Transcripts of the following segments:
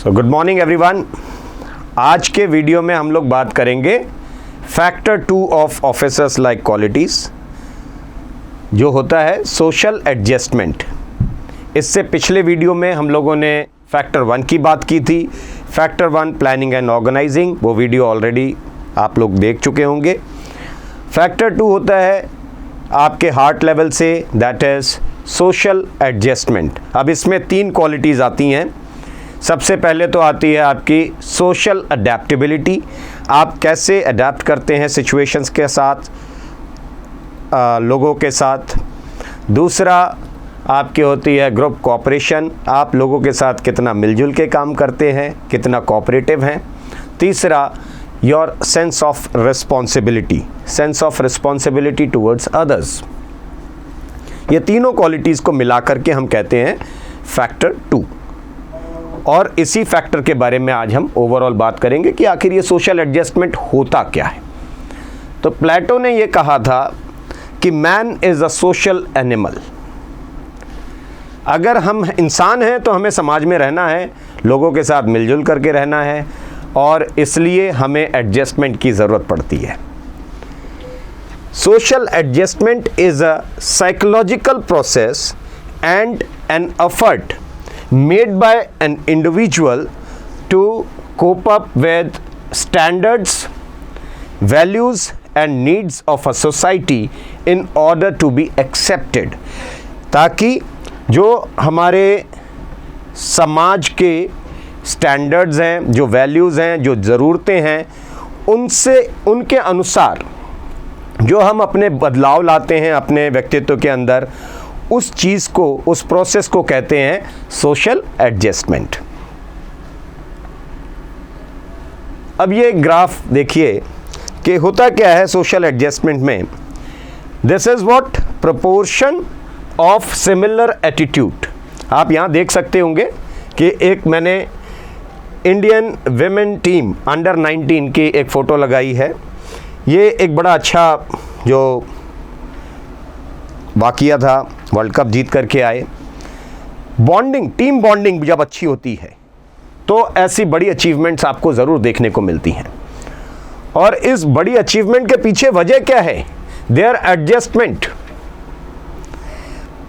Good morning everyone. आज के video में हम लोग बात करेंगे factor 2 of officers like qualities, जो होता है सोशल एडजस्टमेंट। इससे पिछले वीडियो में हम लोगों ने फैक्टर 1 की बात की थी। फैक्टर 1 प्लानिंग एंड ऑर्गेनाइजिंग, वो वीडियो ऑलरेडी आप लोग देख चुके होंगे। फैक्टर 2 होता है आपके हार्ट लेवल से, दैट इज़ सोशल एडजस्टमेंट। अब इसमें 3 क्वालिटीज़ आती हैं। सबसे पहले तो आती है आपकी सोशल अडेप्टेबिलिटी, आप कैसे अडेप्ट करते हैं सिचुएशंस के साथ, लोगों के साथ। दूसरा आपकी होती है ग्रुप कोऑपरेशन, आप लोगों के साथ कितना मिलजुल के काम करते हैं, कितना कोऑपरेटिव हैं। तीसरा your sense of responsibility towards others. ये तीनों क्वालिटीज़ को मिलाकर के हम कहते हैं फैक्टर 2। और इसी फैक्टर के बारे में आज हम ओवरऑल बात करेंगे कि आखिर ये सोशल एडजस्टमेंट होता क्या है। तो प्लेटो ने ये कहा था कि man is a social animal. अगर हम इंसान हैं तो हमें समाज में रहना है, लोगों के साथ मिलजुल करके रहना है, और इसलिए हमें एडजस्टमेंट की ज़रूरत पड़ती है। Social adjustment is a psychological process and an effort made by an individual to cope up with standards, values and needs of a society in order to be accepted, ताकि जो हमारे समाज के स्टैंडर्ड्स हैं, जो वैल्यूज़ हैं, जो ज़रूरतें हैं, उनके अनुसार जो हम अपने बदलाव लाते हैं अपने व्यक्तित्व के अंदर, उस चीज़ को, उस प्रोसेस को कहते हैं सोशल एडजस्टमेंट। अब ये ग्राफ देखिए कि होता क्या है सोशल एडजस्टमेंट में। This is what proportion of similar attitude. आप यहाँ देख सकते होंगे कि एक मैंने इंडियन विमेन टीम अंडर 19 की एक फ़ोटो लगाई है। ये एक बड़ा अच्छा जो वाक़या था, वर्ल्ड कप जीत करके आए। बॉन्डिंग, टीम बॉन्डिंग जब अच्छी होती है तो ऐसी बड़ी अचीवमेंट्स आपको ज़रूर देखने को मिलती हैं। और इस बड़ी अचीवमेंट के पीछे वजह क्या है? Their adjustment,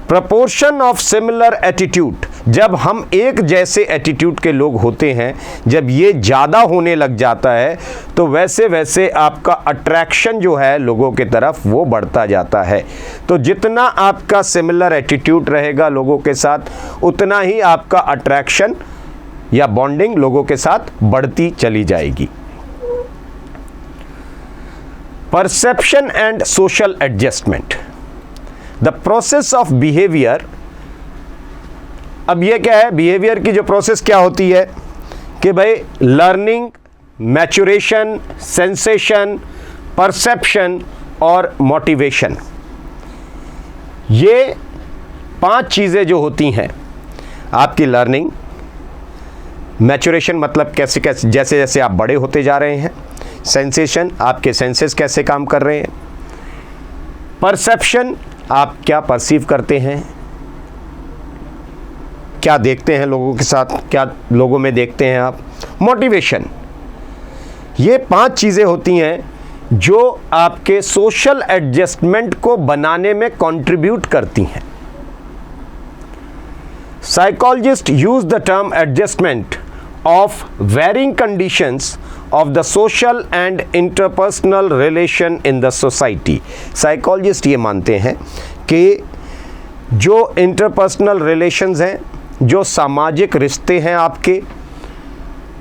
proportion of similar attitude. जब हम एक जैसे एटीट्यूड के लोग होते हैं, जब ये ज़्यादा होने लग जाता है तो वैसे वैसे आपका अट्रैक्शन जो है लोगों की तरफ वो बढ़ता जाता है। तो जितना आपका सिमिलर एटीट्यूड रहेगा लोगों के साथ, उतना ही आपका अट्रैक्शन या बॉन्डिंग लोगों के साथ बढ़ती चली जाएगी। Perception and social adjustment, the process of behaviour. अब ये क्या है? बिहेवियर की जो प्रोसेस क्या होती है कि भाई लर्निंग, मैच्योरेशन, सेंसेशन, परसेप्शन और मोटिवेशन, ये 5 चीज़ें जो होती हैं आपकी लर्निंग, मैच्योरेशन मतलब कैसे कैसे जैसे जैसे आप बड़े होते जा रहे हैं, सेंसेशन आपके सेंसेस कैसे काम कर रहे हैं, परसेप्शन आप क्या परसीव करते हैं, क्या देखते हैं लोगों के साथ, क्या लोगों में देखते हैं आप, मोटिवेशन। ये 5 चीज़ें होती हैं जो आपके सोशल एडजस्टमेंट को बनाने में कंट्रीब्यूट करती हैं। Psychologist use the term adjustment of varying conditions of the social and interpersonal relation in the society। Psychologist ये मानते हैं कि जो इंटरपर्सनल रिलेशंस हैं, जो सामाजिक रिश्ते हैं आपके,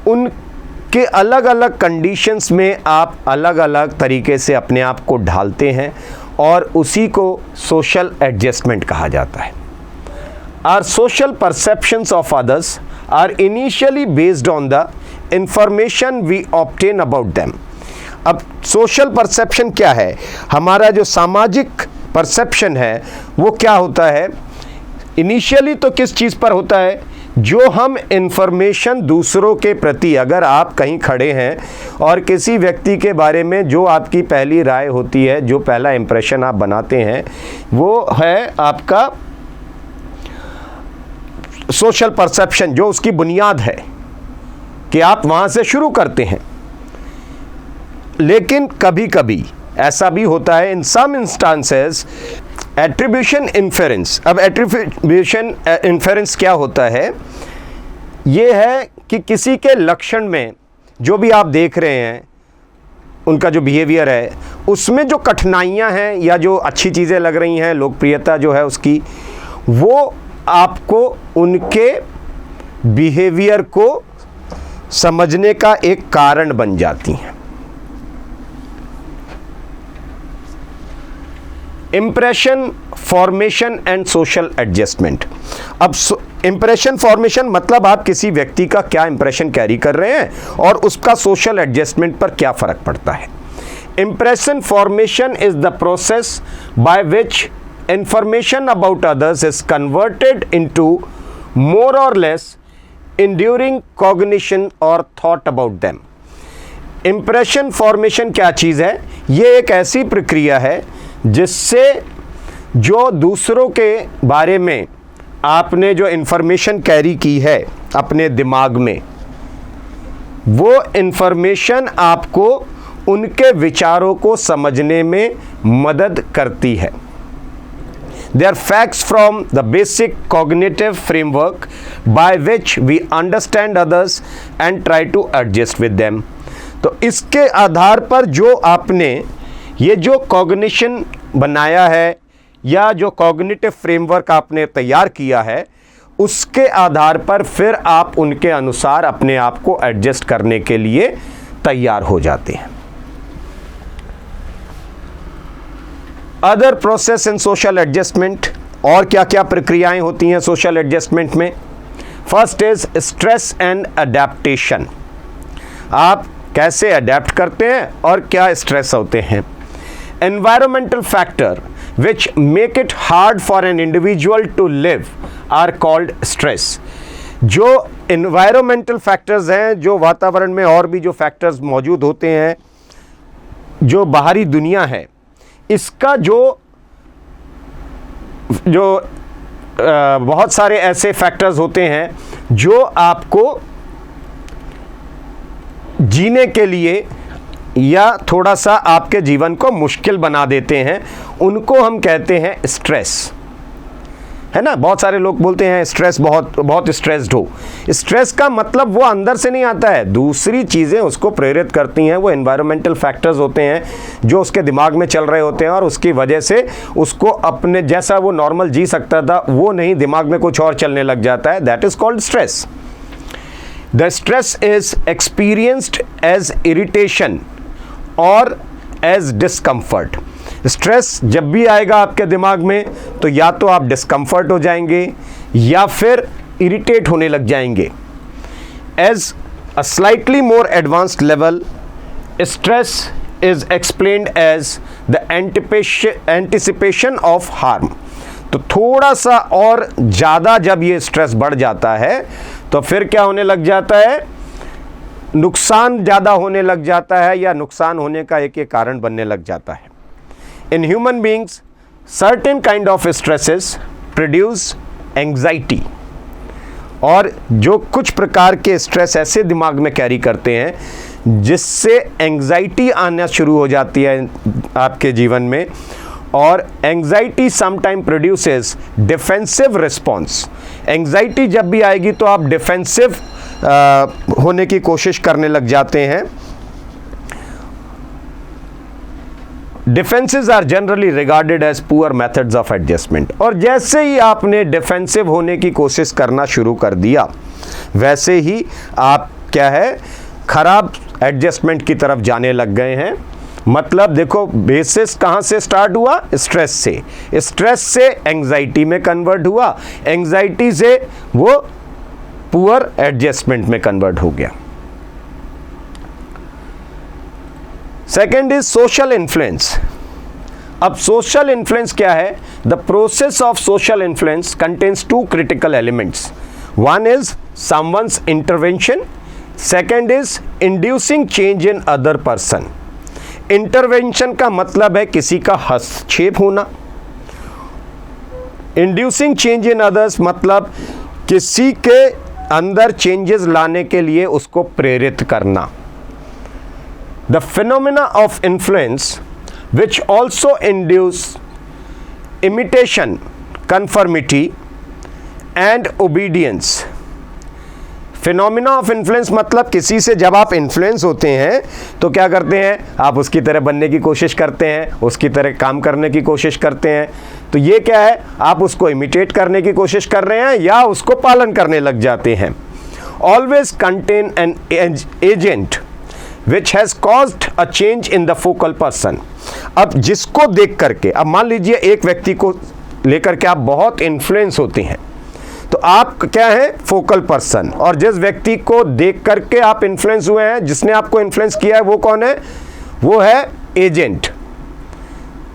उनके अलग अलग कंडीशंस में आप अलग अलग तरीके से अपने आप को ढालते हैं, और उसी को सोशल एडजस्टमेंट कहा जाता है। Our social perceptions of others are initially based on the information we obtain about them। अब सोशल परसेप्शन क्या है? हमारा जो सामाजिक परसेप्शन है वो क्या होता है? इनिशियली तो किस चीज़ पर होता है? जो हम इंफॉर्मेशन दूसरों के प्रति, अगर आप कहीं खड़े हैं और किसी व्यक्ति के बारे में जो आपकी पहली राय होती है, जो पहला इंप्रेशन आप बनाते हैं, वो है आपका सोशल परसेप्शन, जो उसकी बुनियाद है। कि आप वहां से शुरू करते हैं। लेकिन कभी कभी ऐसा भी होता है, इन सम इंस्टांसेस, एट्रीब्यूशन इन्फेरेंस। अब एट्रीब्यूशन इन्फेरेंस क्या होता है? ये है कि किसी के लक्षण में जो भी आप देख रहे हैं, उनका जो बिहेवियर है, उसमें जो कठिनाइयां हैं या जो अच्छी चीज़ें लग रही हैं, लोकप्रियता जो है उसकी, वो आपको उनके बिहेवियर को समझने का एक कारण बन जाती हैं। Impression formation and social adjustment. अब इंप्रेशन फॉर्मेशन मतलब आप किसी व्यक्ति का क्या इंप्रेशन कैरी कर रहे हैं और उसका सोशल एडजस्टमेंट पर क्या फर्क पड़ता है। Impression formation is the process by which information about others is converted into more और लेस enduring cognition और thought about them। Impression formation क्या चीज़ है? ये एक ऐसी प्रक्रिया है जिससे जो दूसरों के बारे में आपने जो इंफॉर्मेशन कैरी की है अपने दिमाग में, वो इंफॉर्मेशन आपको उनके विचारों को समझने में मदद करती है। They are facts from the basic cognitive framework by which we understand others and try to adjust with them। तो इसके आधार पर जो आपने ये जो कॉग्निशन बनाया है या जो कॉग्निटिव फ्रेमवर्क आपने तैयार किया है, उसके आधार पर फिर आप उनके अनुसार अपने आप को एडजस्ट करने के लिए तैयार हो जाते हैं। Other process in social adjustment, और क्या क्या प्रक्रियाएं होती हैं सोशल एडजस्टमेंट में? First is stress and adaptation. आप कैसे अडेप्ट करते हैं और क्या स्ट्रेस होते हैं। Environmental factor which make it hard for an individual to live are called stress. जो एनवायरमेंटल फैक्टर्स हैं, जो वातावरण में और भी जो फैक्टर्स मौजूद होते हैं, जो बाहरी दुनिया है, इसका जो बहुत सारे ऐसे फैक्टर्स होते हैं जो आपको जीने के लिए या थोड़ा सा आपके जीवन को मुश्किल बना देते हैं, उनको हम कहते हैं स्ट्रेस, है ना। बहुत सारे लोग बोलते हैं स्ट्रेस, बहुत स्ट्रेस्ड हो। स्ट्रेस का मतलब वो अंदर से नहीं आता है, दूसरी चीज़ें उसको प्रेरित करती हैं। वो एनवायरमेंटल फैक्टर्स होते हैं जो उसके दिमाग में चल रहे होते हैं और उसकी वजह से उसको अपने जैसा वो नॉर्मल जी सकता था वो नहीं, दिमाग में कुछ और चलने लग जाता है। That is called stress. The stress is experienced as irritation or as discomfort. Stress जब भी आएगा आपके दिमाग में तो या तो आप डिस्कम्फर्ट हो जाएंगे या फिर इरिटेट होने लग जाएंगे। As a slightly more advanced level, stress is explained as the anticipation of harm. तो थोड़ा सा और ज़्यादा जब ये स्ट्रेस बढ़ जाता है तो फिर क्या होने लग जाता है, नुकसान ज़्यादा होने लग जाता है या नुकसान होने का एक कारण बनने लग जाता है। In human beings, certain kind of stresses produce anxiety। और जो कुछ प्रकार के स्ट्रेस ऐसे दिमाग में कैरी करते हैं जिससे एंग्जाइटी आना शुरू हो जाती है आपके जीवन में, और anxiety sometime produces defensive response. Anxiety जब भी आएगी तो आप डिफेंसिव होने की कोशिश करने लग जाते हैं। Defences are generally regarded as poor methods of adjustment. और जैसे ही आपने डिफेंसिव होने की कोशिश करना शुरू कर दिया, वैसे ही आप क्या है, खराब एडजस्टमेंट की तरफ जाने लग गए हैं। मतलब देखो, बेसिस कहाँ से स्टार्ट हुआ? स्ट्रेस से। स्ट्रेस से एंग्जाइटी में कन्वर्ट हुआ, एंग्जाइटी से वो पुअर एडजस्टमेंट में कन्वर्ट हो गया। Second is social influence. अब सोशल इन्फ्लुएंस क्या है? The process of social influence contains two critical elements. One is someone's intervention, second is inducing change in other person. Intervention का मतलब है किसी का हस्तक्षेप होना। इंड्यूसिंग चेंज इन अदर्स मतलब किसी के अंदर चेंजेस लाने के लिए उसको प्रेरित करना। The phenomena of influence which also induce imitation, conformity and obedience. Phenomena of influence मतलब किसी से जब आप इन्फ्लुएंस होते हैं तो क्या करते हैं, आप उसकी तरह बनने की कोशिश करते हैं, उसकी तरह काम करने की कोशिश करते हैं। तो ये क्या है, आप उसको इमिटेट करने की कोशिश कर रहे हैं या उसको पालन करने लग जाते हैं। Always contain an agent which has caused a change in the focal person. अब जिसको देख करके, अब मान लीजिए एक व्यक्ति को लेकर के आप बहुत इन्फ्लुएंस होते हैं, तो आप क्या है, फोकल पर्सन। और जिस व्यक्ति को देख करके आप इन्फ्लुएंस हुए हैं, जिसने आपको इन्फ्लुएंस किया है, वो कौन है, वो है एजेंट,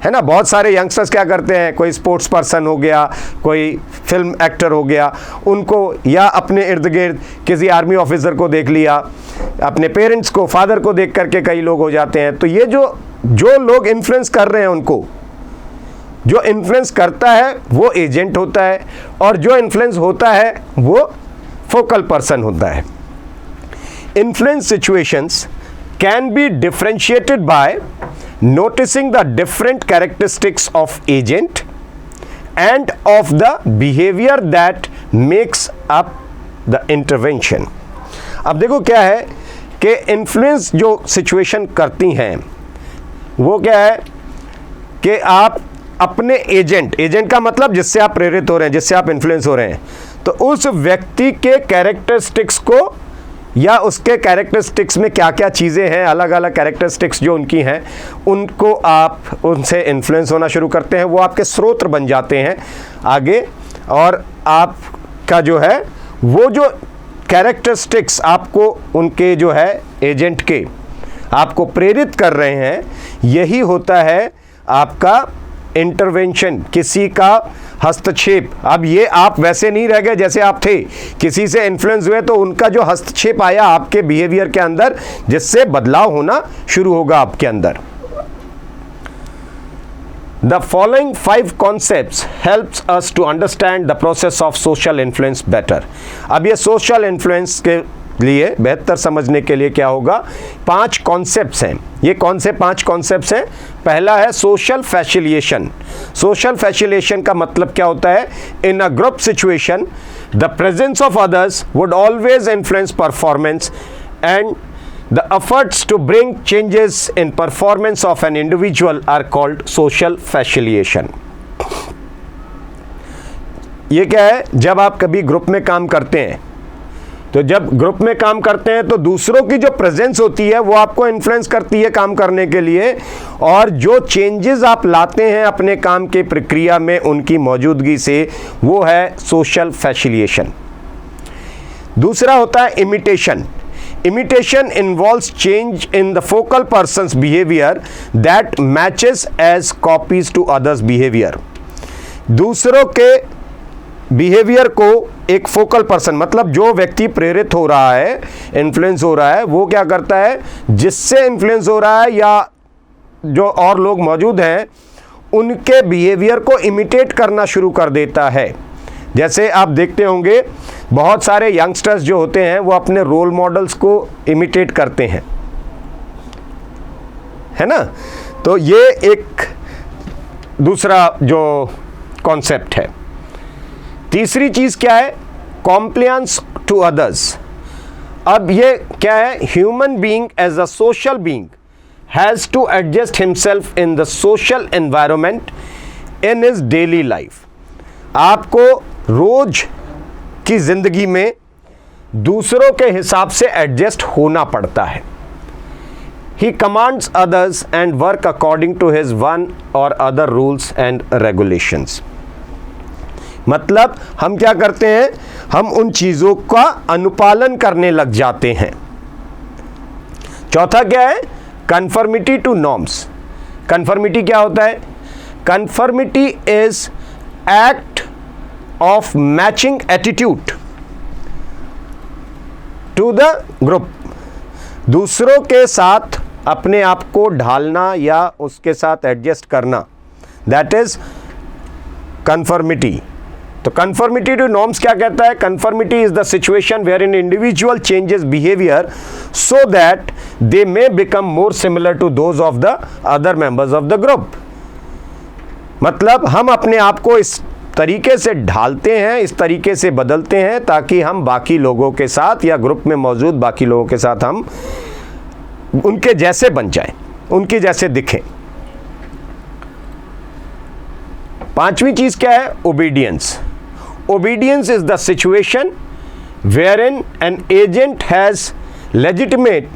है ना। बहुत सारे यंगस्टर्स क्या करते हैं, कोई स्पोर्ट्स पर्सन हो गया, कोई फिल्म एक्टर हो गया, उनको या अपने इर्द गिर्द किसी आर्मी ऑफिसर को देख लिया, अपने पेरेंट्स को, फादर को देख करके कई लोग हो जाते हैं। तो ये जो लोग इन्फ्लुएंस कर रहे हैं, उनको जो इन्फ्लुएंस करता है वो एजेंट होता है, और जो इन्फ्लुएंस होता है वो फोकल पर्सन होता है। Influence situations can be differentiated by noticing the different characteristics of agent and of the behaviour that makes up the intervention. अब देखो क्या है कि इन्फ्लुएंस जो सिचुएशन करती हैं वो क्या है कि आप अपने एजेंट का मतलब जिससे आप प्रेरित हो रहे हैं, जिससे आप इन्फ्लुएंस हो रहे हैं, तो उस व्यक्ति के कैरेक्टरिस्टिक्स को या उसके कैरेक्टरिस्टिक्स में क्या क्या चीज़ें हैं, अलग अलग कैरेक्टरिस्टिक्स जो उनकी हैं, उनको आप उनसे इन्फ्लुएंस होना शुरू करते हैं। वो आपके स्रोत बन जाते हैं आगे, और आपका जो है वो जो कैरेक्टरिस्टिक्स आपको उनके जो है एजेंट के आपको प्रेरित कर रहे हैं, यही होता है आपका इंटरवेंशन, किसी का हस्तक्षेप। अब ये आप वैसे नहीं रह गए जैसे आप थे, किसी से इन्फ्लुएंस हुए तो उनका जो हस्तक्षेप आया आपके बिहेवियर के अंदर, जिससे बदलाव होना शुरू होगा आपके अंदर। The following 5 concepts helps us to understand the process of social influence better। अब ये सोशल इन्फ्लुएंस के लिए बेहतर समझने के लिए क्या होगा, 5 कॉन्सेप्ट्स हैं। ये कौन से 5 कॉन्सेप्ट्स हैं? पहला है सोशल फैसिलिएशन। सोशल फैसिलिएशन का मतलब क्या होता है, in a group situation the presence of others would always influence performance and the efforts to bring changes in performance of an individual are called social facilitation। ये क्या है, जब आप कभी ग्रुप में काम करते हैं, तो जब ग्रुप में काम करते हैं तो दूसरों की जो प्रेजेंस होती है वो आपको इन्फ्लुएंस करती है काम करने के लिए, और जो चेंजेस आप लाते हैं अपने काम के प्रक्रिया में उनकी मौजूदगी से, वो है सोशल फैसिलिएशन। दूसरा होता है imitation. Imitation involves change in the focal person's behavior that matches as copies to others' behavior। दूसरों के बिहेवियर को एक फोकल पर्सन, मतलब जो व्यक्ति प्रेरित हो रहा है, इन्फ्लुएंस हो रहा है, वो क्या करता है, जिससे इन्फ्लुएंस हो रहा है या जो और लोग मौजूद हैं उनके बिहेवियर को इमिटेट करना शुरू कर देता है। जैसे आप देखते होंगे बहुत सारे यंगस्टर्स जो होते हैं वो अपने रोल मॉडल्स को इमिटेट करते हैं, है ना। तो ये एक दूसरा जो कॉन्सेप्ट है। तीसरी चीज़ क्या है, कॉम्प्लायंस टू अदर्स। अब ये क्या है, human being as a social being has to adjust himself in the social environment in his daily life. आपको रोज की जिंदगी में दूसरों के हिसाब से एडजस्ट होना पड़ता है। He commands others and work according to his one और अदर रूल्स एंड रेगुलेशंस। मतलब हम क्या करते हैं, हम उन चीजों का अनुपालन करने लग जाते हैं। चौथा क्या है, कन्फर्मिटी टू नॉर्म्स। कन्फर्मिटी क्या होता है, conformity is act of matching attitude to the group। दूसरों के साथ अपने आप को ढालना या उसके साथ एडजस्ट करना, that is conformity। तो कंफर्मिटी टू नॉर्म्स क्या कहता है? Conformity is the situation where an individual changes behaviour so that they may become more similar to those of the other members of the group. मतलब हम अपने आप को इस तरीके से ढालते हैं, इस तरीके से बदलते हैं ताकि हम बाकी लोगों के साथ या ग्रुप में मौजूद बाकी लोगों के साथ हम उनके जैसे बन जाएं, उनके जैसे दिखें। पांचवी चीज क्या है? Obedience. Obedience is the situation wherein an agent has legitimate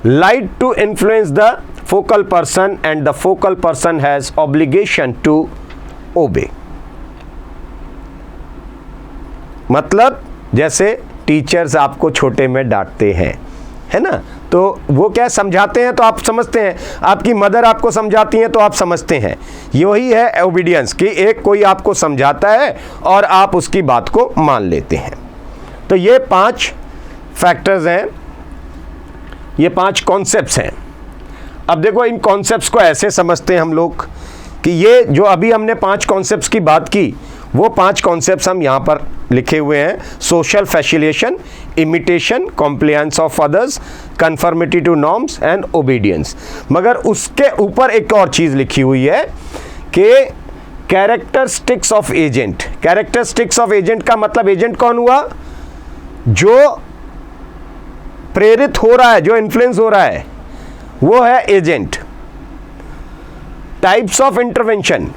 right to influence the focal person and the focal person has obligation to obey। मतलब जैसे टीचर्स आपको छोटे में डांटते हैं, है ना, तो वो क्या समझाते हैं तो आप समझते हैं, आपकी मदर आपको समझाती हैं तो आप समझते हैं। यही है ओबीडियंस कि एक कोई आपको समझाता है और आप उसकी बात को मान लेते हैं। तो ये 5 फैक्टर्स हैं, ये 5 कॉन्सेप्ट्स हैं। अब देखो इन कॉन्सेप्ट्स को ऐसे समझते हैं हम लोग कि ये जो अभी हमने 5 कॉन्सेप्ट्स की बात की, वो 5 कॉन्सेप्ट्स हम यहाँ पर लिखे हुए हैं। Social facilitation, imitation, compliance of others, conformity to norms and obedience. मगर उसके ऊपर एक और चीज़ लिखी हुई है कि characteristics of agent. Characteristics of agent का मतलब एजेंट कौन हुआ? जो प्रेरित हो रहा है, जो इन्फ्लुएंस हो रहा है, वो है एजेंट। टाइप्स ऑफ इंटरवेंशन,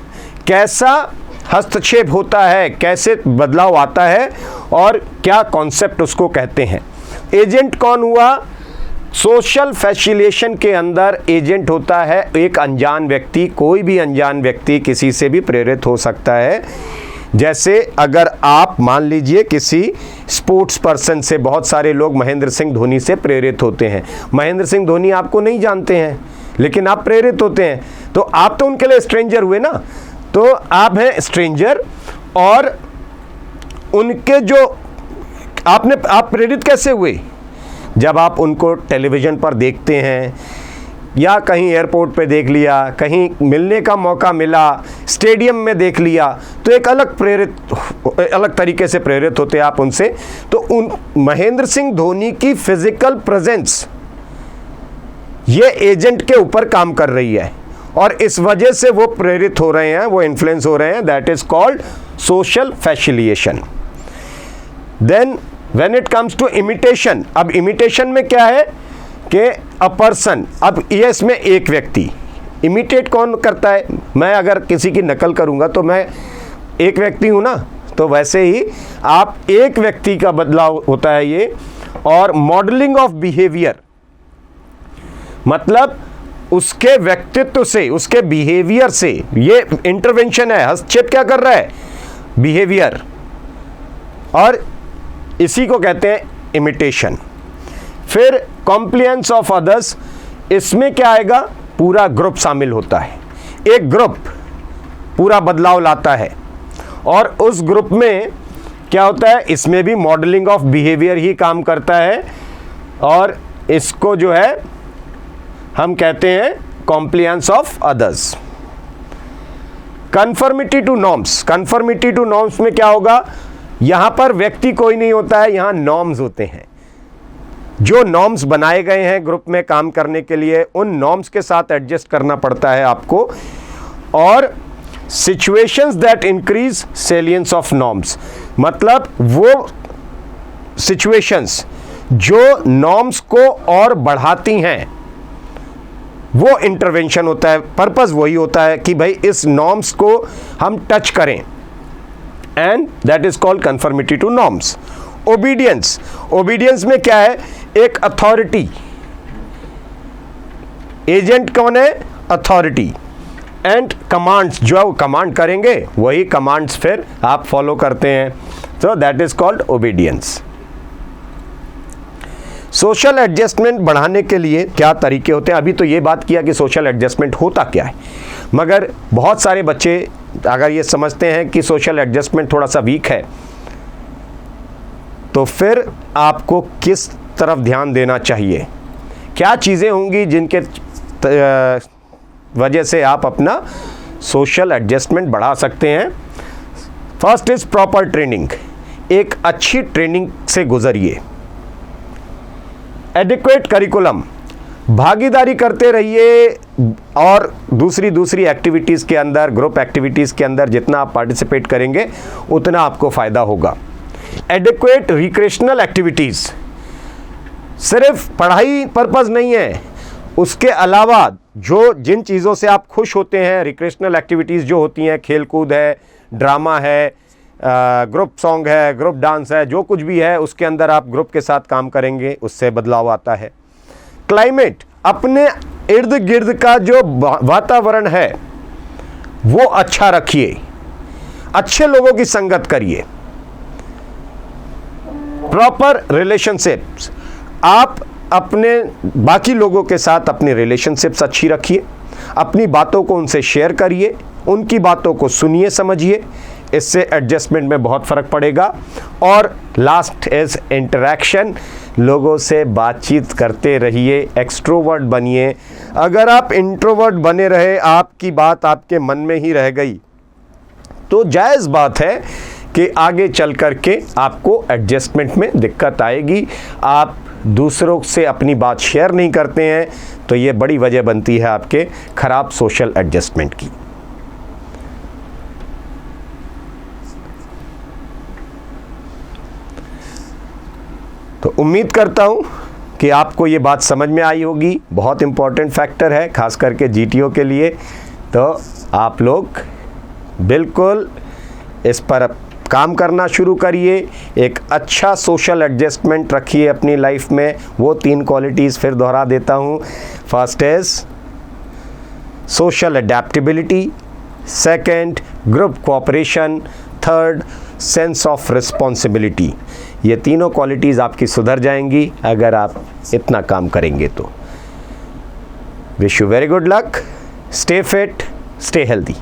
कैसा हस्तक्षेप होता है, कैसे बदलाव आता है और क्या कॉन्सेप्ट उसको कहते हैं। एजेंट कौन हुआ? सोशल फैसिलिटेशन के अंदर एजेंट होता है एक अनजान व्यक्ति। कोई भी अनजान व्यक्ति किसी से भी प्रेरित हो सकता है। जैसे अगर आप मान लीजिए किसी स्पोर्ट्स पर्सन से, बहुत सारे लोग महेंद्र सिंह धोनी से प्रेरित होते हैं। महेंद्र सिंह धोनी आपको नहीं जानते हैं लेकिन आप प्रेरित होते हैं, तो आप तो उनके लिए स्ट्रेंजर हुए ना। तो आप हैं स्ट्रेंजर और उनके जो आप प्रेरित कैसे हुए? जब आप उनको टेलीविज़न पर देखते हैं या कहीं एयरपोर्ट पे देख लिया, कहीं मिलने का मौका मिला, स्टेडियम में देख लिया, तो एक अलग तरीके से प्रेरित होते हैं आप उनसे। तो उन महेंद्र सिंह धोनी की फिजिकल प्रेजेंस ये एजेंट के ऊपर काम कर रही है और इस वजह से वो प्रेरित हो रहे हैं, वो इन्फ्लुएंस हो रहे हैं। That is called social facilitation. Then when it comes to imitation, अब इमिटेशन में क्या है कि अ पर्सन, अब ये इसमें एक व्यक्ति इमिटेट कौन करता है? मैं अगर किसी की नकल करूंगा तो मैं एक व्यक्ति हूं ना, तो वैसे ही आप एक व्यक्ति का बदलाव होता है ये। और मॉडलिंग ऑफ बिहेवियर, मतलब उसके व्यक्तित्व से, उसके बिहेवियर से, ये इंटरवेंशन है। हस्तक्षेप क्या कर रहा है? बिहेवियर, और इसी को कहते हैं इमिटेशन। फिर कॉम्प्लायंस ऑफ अदर्स, इसमें क्या आएगा? पूरा ग्रुप शामिल होता है। एक ग्रुप पूरा बदलाव लाता है और उस ग्रुप में क्या होता है? इसमें भी मॉडलिंग ऑफ बिहेवियर ही काम करता है और इसको जो है हम कहते हैं compliance of others. Conformity to norms, conformity to norms में क्या होगा? यहां पर व्यक्ति कोई नहीं होता है, यहां नॉर्म्स होते हैं। जो नॉर्म्स बनाए गए हैं ग्रुप में काम करने के लिए, उन नॉर्म्स के साथ एडजस्ट करना पड़ता है आपको। और situations that increase salience of norms, मतलब वो सिचुएशंस जो नॉर्म्स को और बढ़ाती हैं, वो इंटरवेंशन होता है। पर्पस वही होता है कि भाई इस नॉर्म्स को हम टच करें, and that is called conformity to norms. Obedience, obedience में क्या है? एक अथॉरिटी। एजेंट कौन है? अथॉरिटी। एंड कमांड्स, जो कमांड करेंगे वही कमांड्स फिर आप फॉलो करते हैं, तो that is called obedience. Social adjustment बढ़ाने के लिए क्या तरीके होते हैं? अभी तो ये बात किया कि सोशल एडजस्टमेंट होता क्या है, मगर बहुत सारे बच्चे अगर ये समझते हैं कि सोशल एडजस्टमेंट थोड़ा सा वीक है, तो फिर आपको किस तरफ ध्यान देना चाहिए? क्या चीज़ें होंगी जिनके वजह से आप अपना सोशल एडजस्टमेंट बढ़ा सकते हैं? फर्स्ट इज प्रॉपर ट्रेनिंग, एक अच्छी ट्रेनिंग से गुजरिए। एडिक्वेट करिकुलम, भागीदारी करते रहिए और दूसरी एक्टिविटीज़ के अंदर, ग्रुप एक्टिविटीज़ के अंदर जितना आप पार्टिसिपेट करेंगे उतना आपको फ़ायदा होगा। एडिक्वेट रिक्रिएशनल एक्टिविटीज़, सिर्फ पढ़ाई पर्पज़ नहीं है, उसके अलावा जिन चीज़ों से आप खुश होते हैं, रिक्रिएशनल एक्टिविटीज़ जो होती हैं, खेल कूद है, ड्रामा है, ग्रुप सॉन्ग है, ग्रुप डांस है, जो कुछ भी है उसके अंदर आप ग्रुप के साथ काम करेंगे, उससे बदलाव आता है। क्लाइमेट, अपने इर्द गिर्द का जो वातावरण है वो अच्छा रखिए, अच्छे लोगों की संगत करिए। प्रॉपर रिलेशनशिप्स, आप अपने बाकी लोगों के साथ अपनी रिलेशनशिप्स अच्छी रखिए, अपनी बातों को उनसे शेयर करिए, उनकी बातों को सुनिए, समझिए, इससे एडजस्टमेंट में बहुत फ़र्क पड़ेगा। और लास्ट इज इंटरेक्शन, लोगों से बातचीत करते रहिए, एक्सट्रोवर्ट बनिए। अगर आप इंट्रोवर्ट बने रहे, आपकी बात आपके मन में ही रह गई, तो जायज़ बात है कि आगे चल कर के आपको एडजस्टमेंट में दिक्कत आएगी। आप दूसरों से अपनी बात शेयर नहीं करते हैं तो ये बड़ी वजह बनती है आपके ख़राब सोशल एडजस्टमेंट की। तो उम्मीद करता हूँ कि आपको ये बात समझ में आई होगी। बहुत इम्पॉर्टेंट फैक्टर है खास करके जीटीओ के लिए, तो आप लोग बिल्कुल इस पर काम करना शुरू करिए। एक अच्छा सोशल एडजस्टमेंट रखिए अपनी लाइफ में। वो 3 क्वालिटीज़ फिर दोहरा देता हूँ। First is social adaptability, second group cooperation, third sense of responsibility. ये तीनों क्वालिटीज़ आपकी सुधर जाएंगी अगर आप इतना काम करेंगे तो। Wish you very good luck, stay fit, stay healthy.